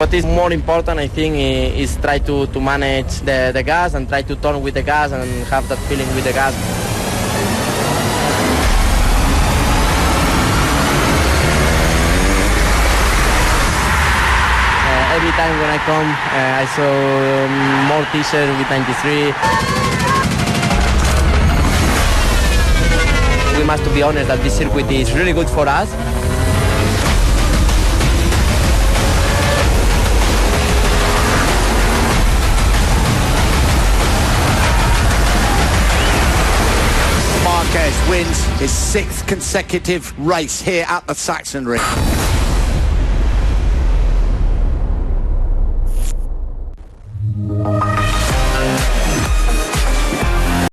What is more important, I think, is try to manage the gas and try to turn with the gas and have that feeling with the gas. Every time when I come, I saw more t-shirts with 93. We must be honest that this circuit is really good for us. Marquez wins his 6th consecutive race here at the Saxon Ring.